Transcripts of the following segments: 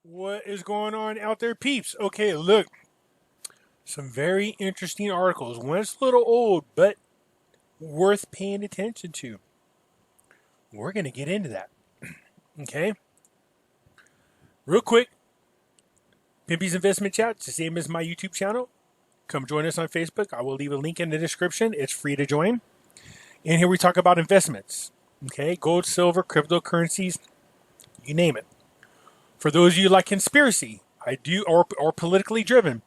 What is going on out there, peeps? Okay, look, some very interesting articles. One's a little old, but worth paying attention to. We're going to get into that. Okay, real quick, Pimpy's Investment Chat. It's the same as my YouTube channel. Come join us on Facebook. I will leave a link in the description. It's free to join. And here we talk about investments. Okay, gold, silver, cryptocurrencies, you name it. For those of you like conspiracy, I do, or politically driven,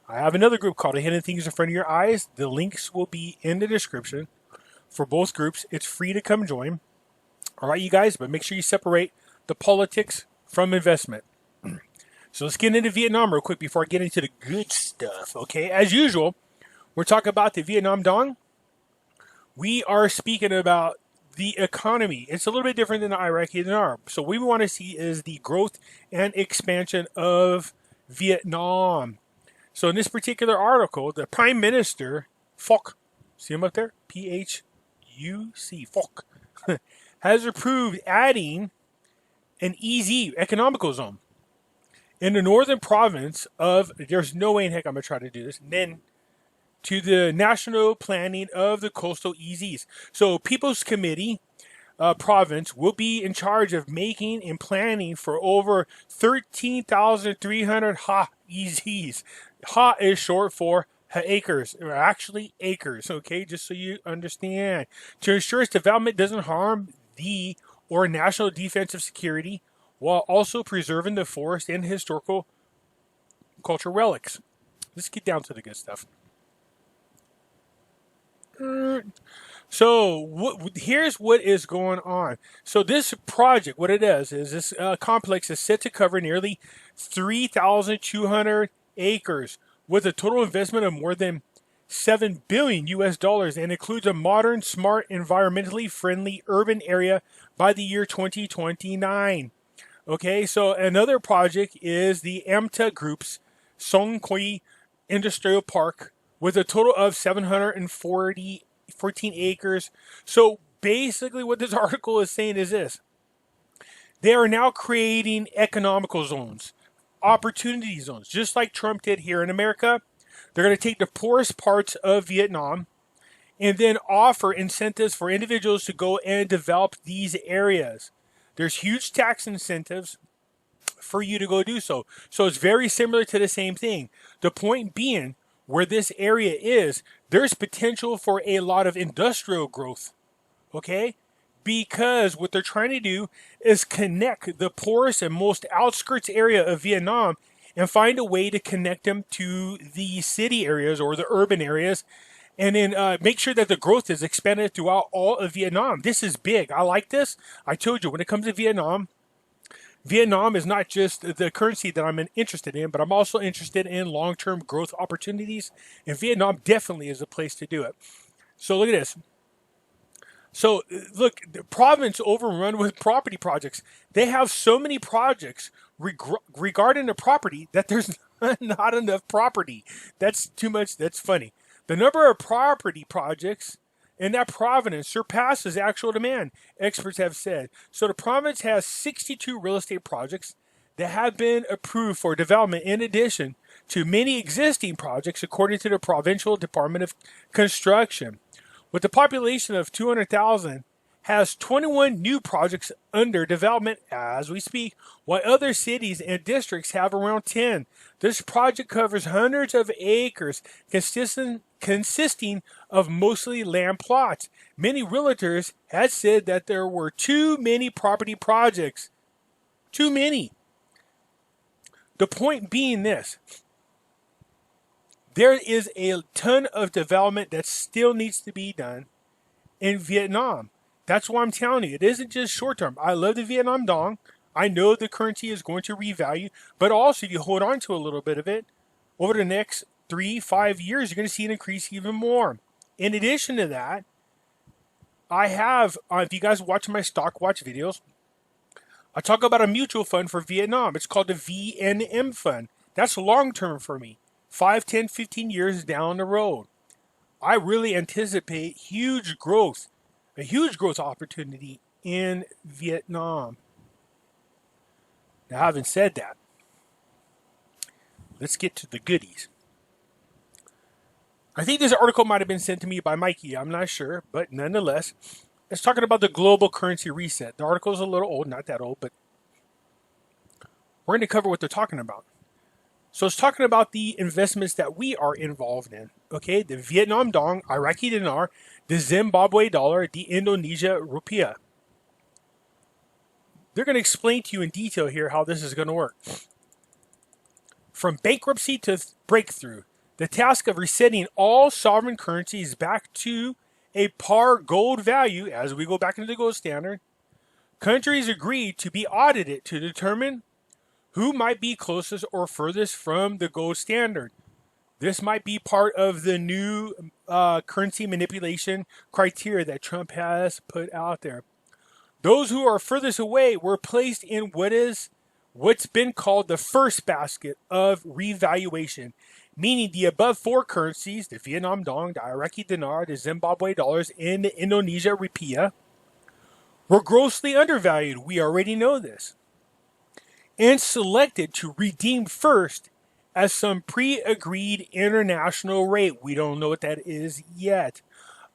I have another group called Hidden Things in Front of Your Eyes. The links will be in the description for both groups. It's free to come join. All right, you guys, but make sure you separate the politics from investment. So let's get into Vietnam real quick before I get into the good stuff. Okay, as usual, we're talking about the Vietnam Dong. We are speaking about the economy. It's a little bit different than the Iraqi dinar. So what we want to see is the growth and expansion of Vietnam. So in this particular article, the Prime Minister, Phuc, see him up there? P-H-U-C, Phuc, has approved adding an EZ, Economical Zone, in the northern province of, there's no way in heck I'm going to try to do this, then to the national planning of the coastal EZs. So People's Committee province will be in charge of making and planning for over 13,300 ha EZs. Ha is short for acres, or actually acres, okay, just so you understand. To ensure its development doesn't harm the or national defensive security while also preserving the forest and historical cultural relics. Let's get down to the good stuff. So here's what is going on. So this project, what it is this complex is set to cover nearly 3,200 acres with a total investment of more than $7 billion US and includes a modern, smart, environmentally friendly urban area by the year 2029. Okay, so another project is the AMTA Group's Song Kui Industrial Park with a total of 714 acres. So basically what this article is saying is this. They are now creating economical zones, opportunity zones, just like Trump did here in America. They're going to take the poorest parts of Vietnam and then offer incentives for individuals to go and develop these areas. There's huge tax incentives for you to go do so. So it's very similar to the same thing. The point being, where this area is, there's potential for a lot of industrial growth, okay? Because what they're trying to do is connect the poorest and most outskirts area of Vietnam and find a way to connect them to the city areas or the urban areas, and then make sure that the growth is expanded throughout all of Vietnam. This is big. I like this. I told you, when it comes to Vietnam, Vietnam is not just the currency that I'm interested in, but I'm also interested in long-term growth opportunities, and Vietnam definitely is a place to do it. So look at this. So look, the province overrun with property projects. They have so many projects regarding the property that there's not enough property. That's too much. That's funny. The number of property projects in that province surpasses actual demand, experts have said. So the province has 62 real estate projects that have been approved for development in addition to many existing projects, according to the Provincial Department of Construction. With a population of 200,000, has 21 new projects under development as we speak, while other cities and districts have around 10. This project covers hundreds of acres, consisting of mostly land plots. Many realtors had said that there were too many property projects. Too many. The point being this. There is a ton of development that still needs to be done in Vietnam. That's why I'm telling you, it isn't just short term. I love the Vietnam Dong. I know the currency is going to revalue, but also if you hold on to a little bit of it, over the next 3-5 years, you're going to see it increase even more. In addition to that, I have, if you guys watch my stock watch videos, I talk about a mutual fund for Vietnam. It's called the VNM fund. That's long term for me. 5, 10, 15 years down the road. I really anticipate huge growth, a huge growth opportunity in Vietnam. Now, having said that, let's get to the goodies. I think this article might have been sent to me by Mikey. I'm not sure, but nonetheless, it's talking about the global currency reset. The article is a little old, not that old, but we're going to cover what they're talking about. So it's talking about the investments that we are involved in. Okay, the Vietnam dong, Iraqi dinar, the Zimbabwe dollar, the Indonesia rupiah. They're going to explain to you in detail here how this is going to work. From bankruptcy to breakthrough, the task of resetting all sovereign currencies back to a par gold value, as we go back into the gold standard, countries agreed to be audited to determine who might be closest or furthest from the gold standard. This might be part of the new currency manipulation criteria that Trump has put out there. Those who are furthest away were placed in what's been called the first basket of revaluation, meaning the above four currencies, the Vietnam dong, the Iraqi dinar, the Zimbabwe dollars, and the Indonesia rupiah, were grossly undervalued. We already know this. And selected to redeem first as some pre-agreed international rate. We don't know what that is yet.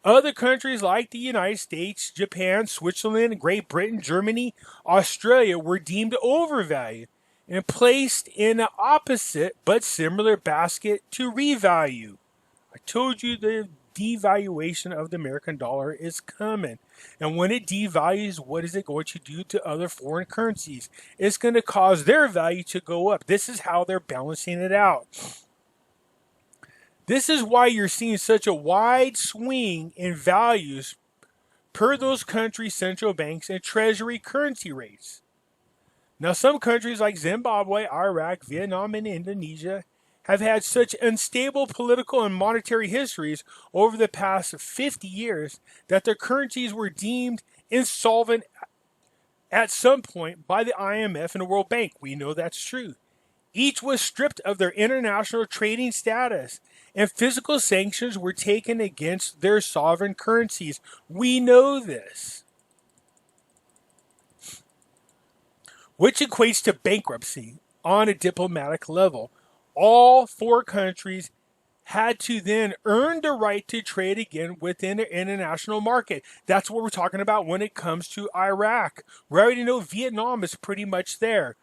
Other countries like the United States, Japan, Switzerland, Great Britain, Germany, Australia were deemed overvalued and placed in an opposite but similar basket to revalue. I told you the devaluation of the American dollar is coming. And when it devalues, what is it going to do to other foreign currencies? It's going to cause their value to go up. This is how they're balancing it out. This is why you're seeing such a wide swing in values per those countries' central banks and treasury currency rates. Now, some countries like Zimbabwe, Iraq, Vietnam, and Indonesia have had such unstable political and monetary histories over the past 50 years that their currencies were deemed insolvent at some point by the IMF and the World Bank. We know that's true. Each was stripped of their international trading status, and physical sanctions were taken against their sovereign currencies. We know this. Which equates to bankruptcy on a diplomatic level. All four countries had to then earn the right to trade again within the international market. That's what we're talking about when it comes to Iraq. We already know Vietnam is pretty much there.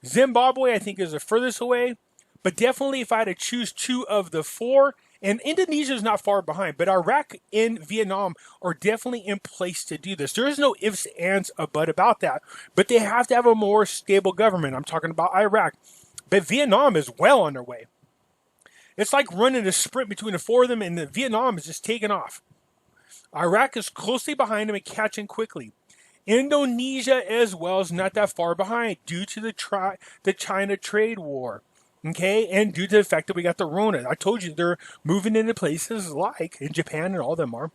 Zimbabwe, I think, is the furthest away. But definitely if I had to choose two of the four, and Indonesia is not far behind, but Iraq and Vietnam are definitely in place to do this. There is no ifs, ands, or but about that. But they have to have a more stable government. I'm talking about Iraq. But Vietnam is well on their way. It's like running a sprint between the four of them, and Vietnam is just taking off. Iraq is closely behind them and catching quickly. Indonesia as well is not that far behind due to the China trade war. Okay, and due to the fact that we got the Rona. I told you they're moving into places like in Japan, and all of them are.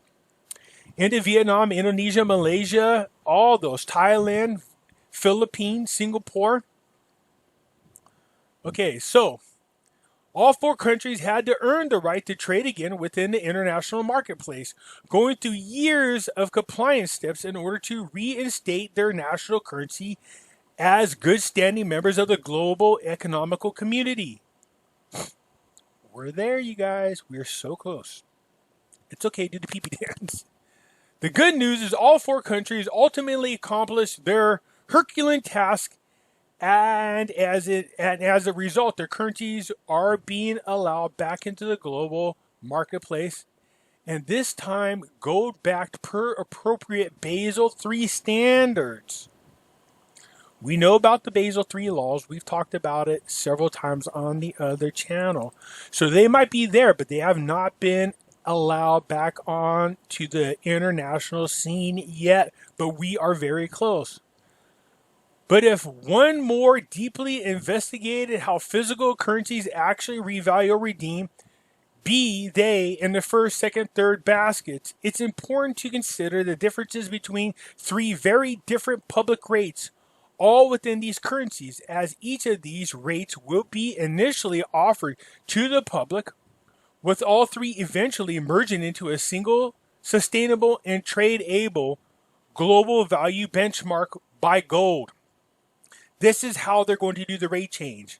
Into Vietnam, Indonesia, Malaysia, all those. Thailand, Philippines, Singapore. Okay, so all four countries had to earn the right to trade again within the international marketplace, going through years of compliance steps in order to reinstate their national currency as good standing members of the global economical community. We're there, you guys. We're so close. It's okay, do the pee-pee dance. The good news is all four countries ultimately accomplished their Herculean task, and as a result, their currencies are being allowed back into the global marketplace, and this time gold-backed per appropriate Basel III standards. We know about the Basel III laws. We've talked about it several times on the other channel. So they might be there, but they have not been allowed back on to the international scene yet. But we are very close. But if one more deeply investigated how physical currencies actually revalue or redeem, be they in the first, second, third baskets, it's important to consider the differences between three very different public rates, all within these currencies, as each of these rates will be initially offered to the public, with all three eventually merging into a single, sustainable, and trade-able global value benchmark by gold. This is how they're going to do the rate change.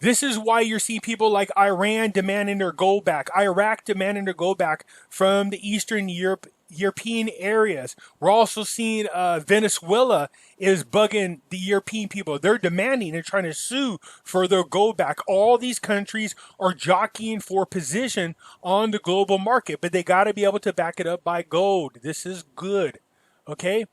This is why you're seeing people like Iran demanding their gold back, Iraq demanding their gold back from the Eastern European areas. We're also seeing Venezuela is bugging the European people. They're demanding and trying to sue for their gold back. All these countries are jockeying for position on the global market, but they got to be able to back it up by gold. This is good. Okay?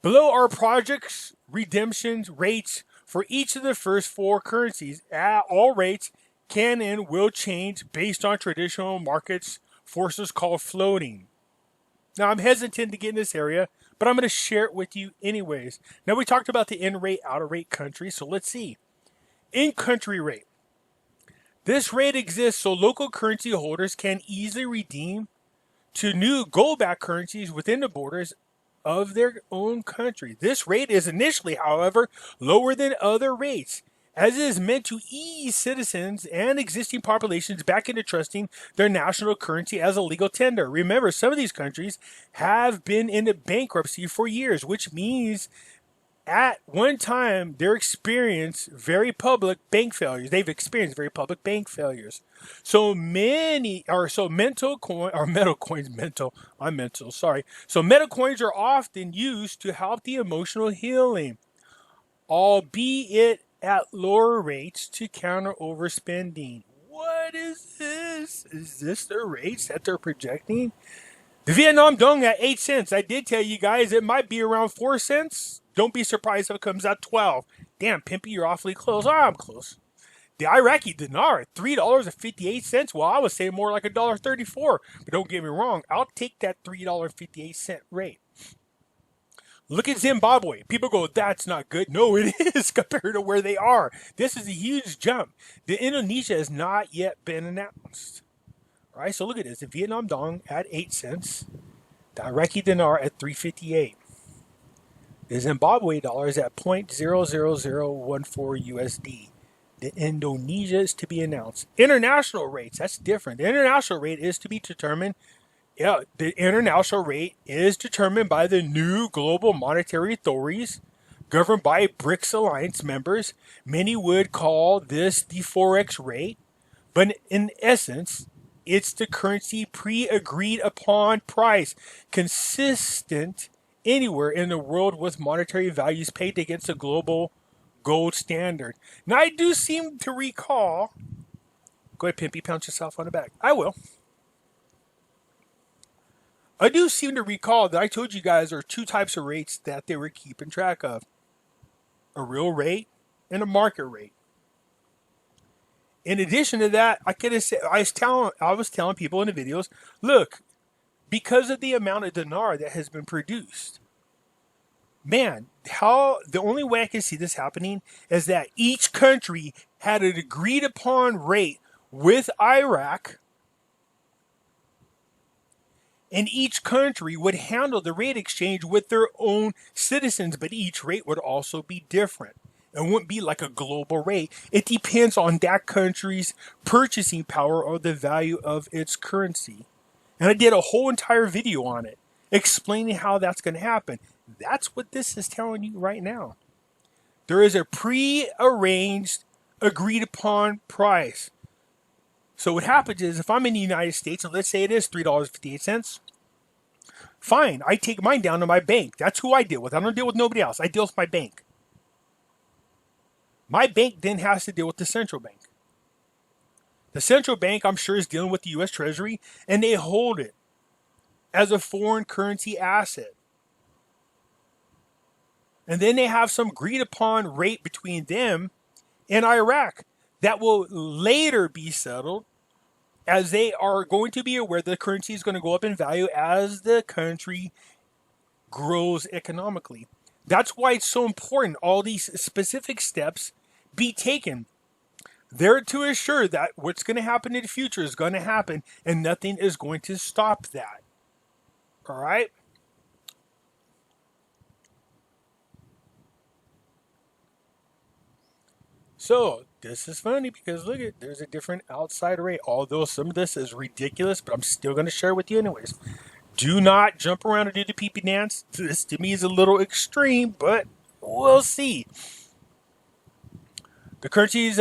Below are projects redemption rates for each of the first four currencies. All rates can and will change based on traditional markets forces called floating. Now, I'm hesitant to get in this area, but I'm going to share it with you anyways. Now, we talked about the in-rate, out-of-rate countries, so let's see. In-country rate. This rate exists so local currency holders can easily redeem to new gold-backed currencies within the borders of their own country. This rate is initially, however, lower than other rates, as it is meant to ease citizens and existing populations back into trusting their national currency as a legal tender. Remember, some of these countries have been into bankruptcy for years, which means at one time they've experienced very public bank failures. So metal coins are often used to help the emotional healing, albeit at lower rates to counter overspending. What is this? Is this the rates that they're projecting? The Vietnam Dong at 8 cents. I did tell you guys it might be around 4 cents. Don't be surprised if it comes out 12. Damn, Pimpy, you're awfully close. Oh, I'm close. The Iraqi dinar at $3.58. Well, I would say more like $1.34. But don't get me wrong, I'll take that $3.58 rate. Look at Zimbabwe. People go, that's not good. No, it is compared to where they are. This is a huge jump. The Indonesia has not yet been announced. All right, so look at this. The Vietnam Dong at 8 cents. The Iraqi dinar at $3.58. The Zimbabwe dollar is at 0.00014 USD. The Indonesia is to be announced. International rates, that's different. The international rate is to be determined. Yeah, the international rate is determined by the new global monetary authorities governed by BRICS alliance members. Many would call this the Forex rate, but in essence, it's the currency pre-agreed upon price, consistent anywhere in the world with monetary values paid against the global gold standard. Now, I do seem to recall. Go ahead, Pimpy, pound yourself on the back. I will. I do seem to recall that I told you guys there are two types of rates that they were keeping track of. A real rate and a market rate. In addition to that, I was telling people in the videos, look, because of the amount of dinar that has been produced, man, the only way I can see this happening is that each country had an agreed upon rate with Iraq, and each country would handle the rate exchange with their own citizens, but each rate would also be different. It wouldn't be like a global rate. It depends on that country's purchasing power or the value of its currency. And I did a whole entire video on it, explaining how that's going to happen. That's what this is telling you right now. There is a pre-arranged, agreed-upon price. So what happens is, if I'm in the United States, and let's say it is $3.58, fine, I take mine down to my bank. That's who I deal with. I don't deal with nobody else. I deal with my bank. My bank then has to deal with the central bank. The central bank, I'm sure, is dealing with the U.S. Treasury, and they hold it as a foreign currency asset. And then they have some agreed upon rate between them and Iraq that will later be settled, as they are going to be aware the currency is going to go up in value as the country grows economically. That's why it's so important all these specific steps be taken. They're to assure that what's going to happen in the future is going to happen, and nothing is going to stop that. All right? So, this is funny because look at, there's a different outside rate. Although some of this is ridiculous, but I'm still going to share with you anyways. Do not jump around and do the pee-pee dance. This to me is a little extreme, but we'll see. The currency's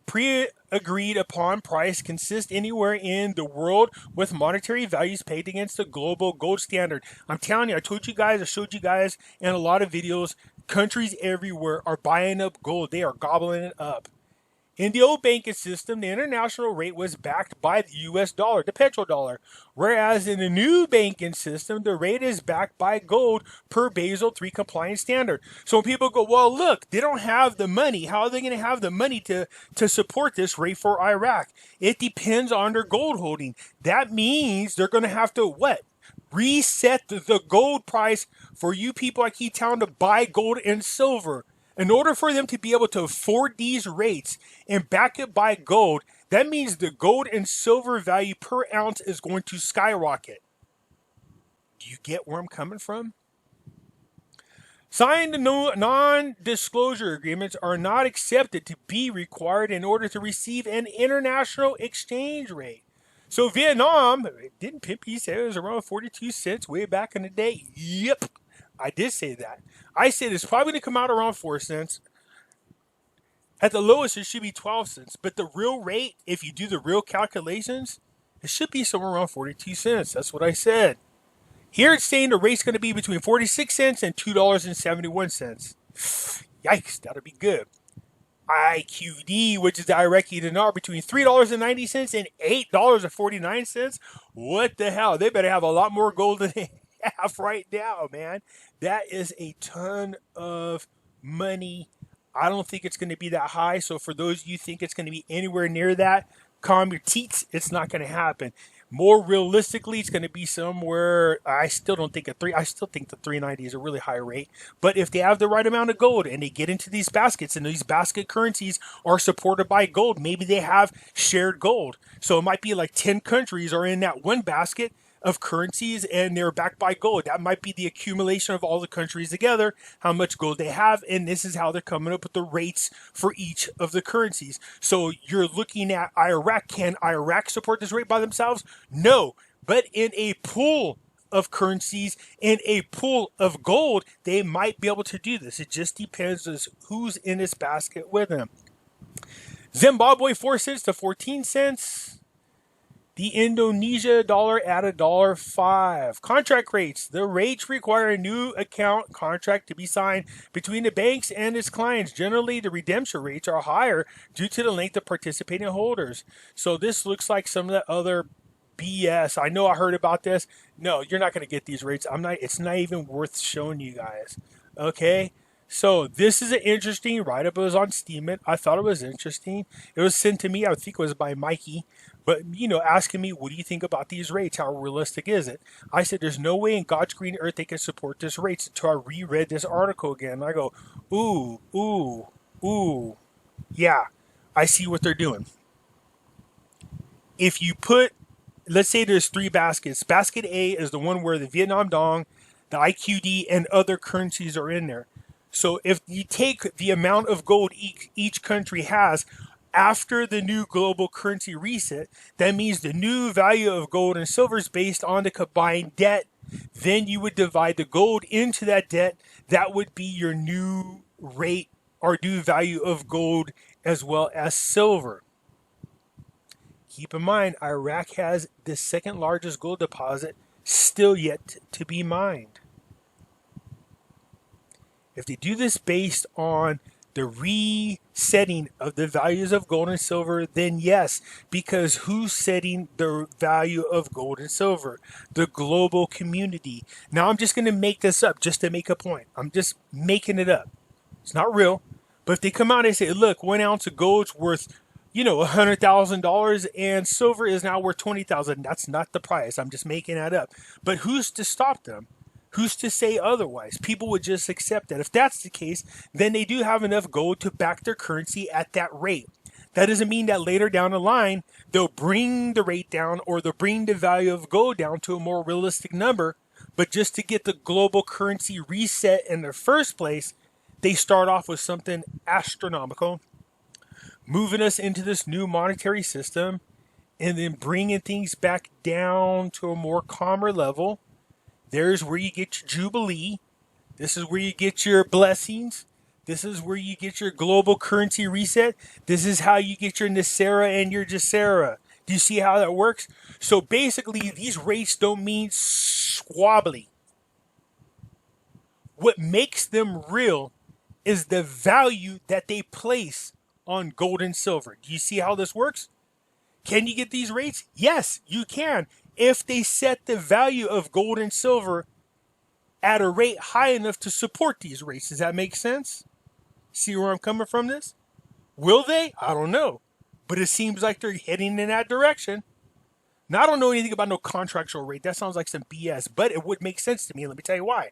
pre-agreed upon price consists anywhere in the world with monetary values paid against the global gold standard. I'm telling you, I told you guys, I showed you guys in a lot of videos, countries everywhere are buying up gold. They are gobbling it up. In the old banking system, the international rate was backed by the US dollar, the petrodollar, whereas in the new banking system, the rate is backed by gold per Basel III compliance standard. So when people go, well, look, they don't have the money. How are they going to have the money to support this rate for Iraq? It depends on their gold holding. That means they're going to have to what? Reset the gold price for you people I keep telling to buy gold and silver. In order for them to be able to afford these rates and back it by gold, that means the gold and silver value per ounce is going to skyrocket. Do you get where I'm coming from? Signed non-disclosure agreements are not accepted to be required in order to receive an international exchange rate. So Vietnam, didn't Pimpy say it was around 42 cents way back in the day? Yep, I did say that. I said it's probably going to come out around 4 cents. At the lowest, it should be 12 cents. But the real rate, if you do the real calculations, it should be somewhere around 42 cents. That's what I said. Here it's saying the rate's going to be between 46 cents and $2.71. Yikes, that'll be good. IQD, which is the Iraqi dinar, between $3.90 and $8.49. What the hell? They better have a lot more gold than they have right now, man. That is a ton of money. I don't think it's going to be that high. So for those of you who think it's going to be anywhere near that, calm your teats. It's not going to happen. More realistically, it's going to be somewhere. I still think the 390 is a really high rate. But if they have the right amount of gold and they get into these baskets and these basket currencies are supported by gold, maybe they have shared gold. So it might be like 10 countries are in that one basket of currencies and they're backed by gold. That might be the accumulation of all the countries together, how much gold they have, and this is how they're coming up with the rates for each of the currencies. So you're looking at Iraq. Can Iraq support this rate by themselves? No, but in a pool of currencies, in a pool of gold, they might be able to do this. It just depends on who's in this basket with them. Zimbabwe 4 cents to 14 cents. The Indonesia dollar at $1.05. Contract rates. The rates require a new account contract to be signed between the banks and its clients. Generally, the redemption rates are higher due to the length of participating holders. So this looks like some of the other BS. I know I heard about this. No, you're not going to get these rates. It's not even worth showing you guys. Okay? So this is an interesting write-up. It was on Steemit. I thought it was interesting. It was sent to me. I think it was by Mikey. But, asking me, what do you think about these rates? How realistic is it? I said, there's no way in God's green earth they can support this rates until I reread this article again. And I go, ooh, yeah, I see what they're doing. If you put, let's say there's 3 baskets. Basket A is the one where the Vietnam Dong, the IQD, and other currencies are in there. So if you take the amount of gold each country has, after the new global currency reset, that means the new value of gold and silver is based on the combined debt. Then you would divide the gold into that debt. That would be your new rate or new value of gold as well as silver. Keep in mind, Iraq has the second largest gold deposit still yet to be mined. If they do this based on the resetting of the values of gold and silver, then yes, because who's setting the value of gold and silver? The global community. Now I'm just going to make this up just to make a point. I'm just making it up. It's not real. But if they come out and say, look, 1 ounce of gold's worth, $100,000 and silver is now worth $20,000. That's not the price. I'm just making that up. But who's to stop them? Who's to say otherwise? People would just accept that. If that's the case, then they do have enough gold to back their currency at that rate. That doesn't mean that later down the line, they'll bring the rate down or they'll bring the value of gold down to a more realistic number. But just to get the global currency reset in the first place, they start off with something astronomical, moving us into this new monetary system and then bringing things back down to a more calmer level. There's where you get your jubilee. This is where you get your blessings. This is where you get your global currency reset. This is how you get your Nicera and your Jacera. Do you see how that works? So basically, these rates don't mean squabbly. What makes them real is the value that they place on gold and silver. Do you see how this works? Can you get these rates? Yes, you can. If they set the value of gold and silver at a rate high enough to support these rates. Does that make sense? See where I'm coming from this? Will they? I don't know. But it seems like they're heading in that direction. Now, I don't know anything about no contractual rate. That sounds like some BS, but it would make sense to me. Let me tell you why.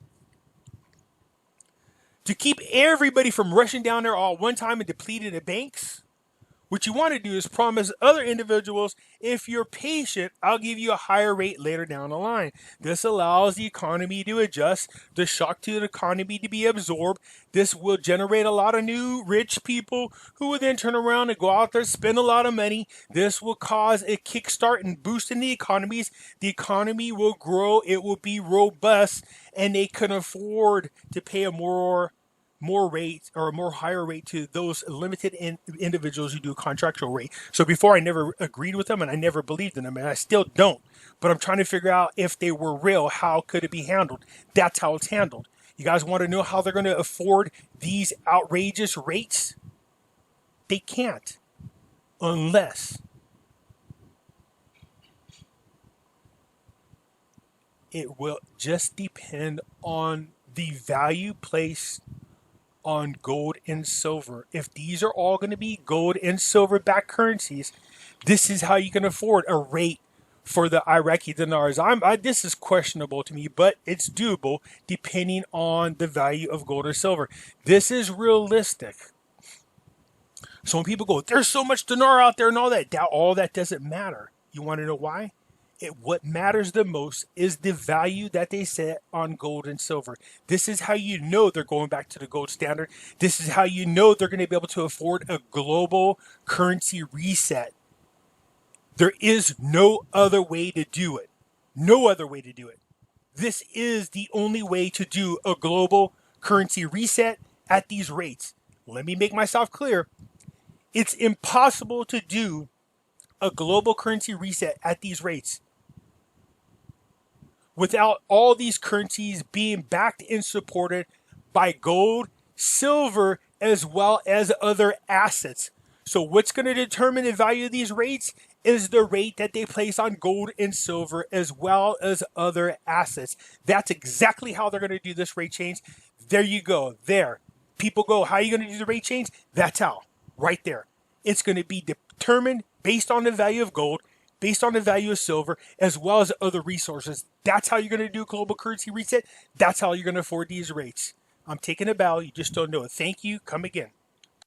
To keep everybody from rushing down there all one time and depleting the banks, what you want to do is promise other individuals, if you're patient, I'll give you a higher rate later down the line. This allows the economy to adjust, the shock to the economy to be absorbed. This will generate a lot of new rich people who will then turn around and go out there, spend a lot of money. This will cause a kickstart and boost in the economies. The economy will grow, it will be robust, and they can afford to pay a more rate or a more higher rate to those limited individuals who do a contractual rate. So before I never agreed with them and I never believed in them, and I still don't. But I'm trying to figure out if they were real, how could it be handled? That's how it's handled. You guys want to know how they're going to afford these outrageous rates? They can't unless it will just depend on the value placed on gold and silver. If these are all going to be gold and silver backed currencies, this is how you can afford a rate for the Iraqi dinars. This is questionable to me, but it's doable depending on the value of gold or silver. This is realistic. So when people go, there's so much dinar out there and all that doesn't matter. You want to know why? What matters the most is the value that they set on gold and silver. This is how you know they're going back to the gold standard. This is how you know they're going to be able to afford a global currency reset. There is no other way to do it. No other way to do it. This is the only way to do a global currency reset at these rates. Let me make myself clear. It's impossible to do a global currency reset at these rates without all these currencies being backed and supported by gold, silver, as well as other assets. So what's going to determine the value of these rates is the rate that they place on gold and silver as well as other assets. That's exactly how they're going to do this rate change. There you go. There. People go, how are you going to do the rate change? That's how. Right there. It's going to be determined based on the value of gold, based on the value of silver, as well as other resources. That's how you're going to do global currency reset. That's how you're going to afford these rates. I'm taking a bow. You just don't know it. Thank you. Come again.